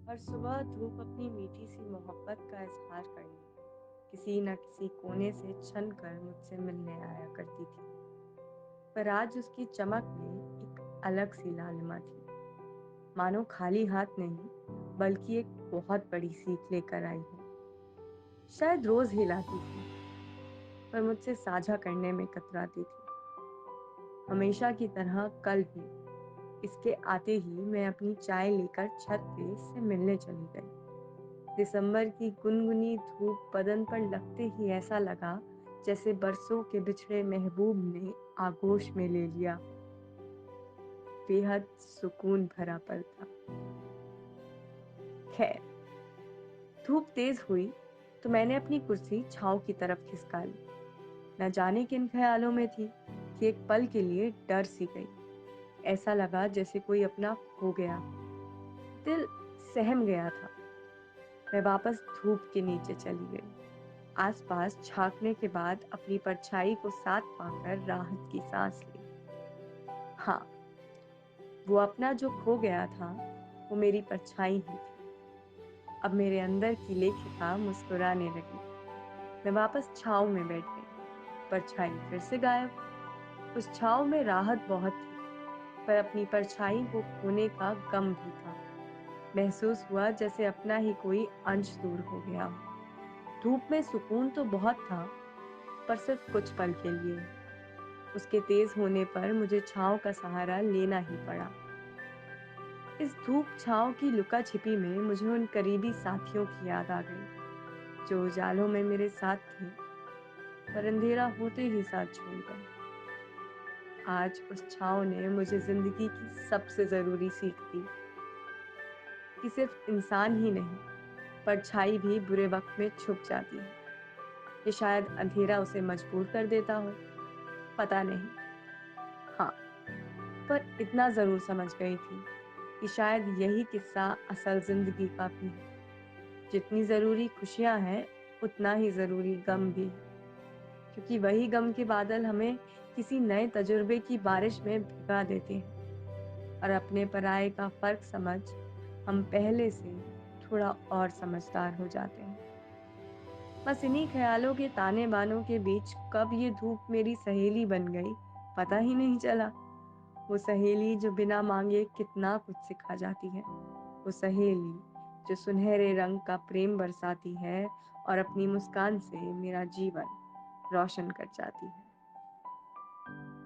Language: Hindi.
हर सुबह धूप अपनी मीठी सी मोहब्बत का इजहार करने किसी न किसी कोने से छन कर मुझसे मिलने आया करती थी। पर आज उसकी चमक में एक अलग सी लालिमा थी। मानो खाली हाथ नहीं, बल्कि एक बहुत बड़ी सीख लेकर आई हो। शायद रोज ही लाती थी, पर मुझसे साझा करने में कतराती थी। हमेशा की तरह कल भी इसके आते ही मैं अपनी चाय लेकर छत पे इससे मिलने चली गई। दिसंबर की गुनगुनी धूप बदन पर लगते ही ऐसा लगा जैसे बरसों के बिछड़े महबूब ने आगोश में ले लिया। बेहद सुकून भरा पल था। खैर, धूप तेज हुई तो मैंने अपनी कुर्सी छांव की तरफ खिसका ली। न जाने किन ख्यालों में थी कि एक पल के लिए डर सी गई। ऐसा लगा जैसे कोई अपना खो गया। दिल सहम गया था। मैं वापस धूप के नीचे चली गई। आसपास झांकने के बाद अपनी परछाई को साथ पाकर राहत की सांस ली। हाँ, वो अपना जो खो गया था, वो मेरी परछाई ही थी। अब मेरे अंदर की लेखिका मुस्कुराने लगी। मैं वापस छाँव में बैठ गई। परछाई फिर से गायब। उस छाँव में राहत बहुत थी, पर अपनी परछाई को खोने का गम भी था। महसूस हुआ जैसे अपना ही कोई अंश दूर हो गया हो। धूप में सुकून तो बहुत था, पर सिर्फ कुछ पल के लिए। उसके तेज होने पर मुझे छाँव का सहारा लेना ही पड़ा। इस धूप छाँव की लुका छिपी में मुझे उन करीबी साथियों की याद आ गई, जो उजालों में मेरे साथ थे, पर अंधेरा होते ही साथ छोड़ गए। आज उस छाँव ने मुझे जिंदगी की सबसे जरूरी सीख दी कि सिर्फ इंसान ही नहीं, परछाई भी बुरे वक्त में छुप जाती है। ये शायद अंधेरा उसे मजबूर कर देता हो, पता नहीं। हाँ, पर इतना जरूर समझ गई थी कि शायद यही किस्सा असल जिंदगी का भी है। जितनी जरूरी खुशियां हैं, उतना ही जरूरी गम भी है, क्योंकि वही गम के बादल हमें किसी नए तजुर्बे की बारिश में भिगा देते हैं। और अपने पराये का फर्क समझ हम पहले से थोड़ा और समझदार हो जाते हैं। बस इन्हीं ख्यालों के ताने बानों के बीच कब ये धूप मेरी सहेली बन गई, पता ही नहीं चला। वो सहेली जो बिना मांगे कितना कुछ सिखा जाती है। वो सहेली जो सुनहरे रंग का प्रेम बरसाती है और अपनी मुस्कान से मेरा जीवन रोशन कर जाती है।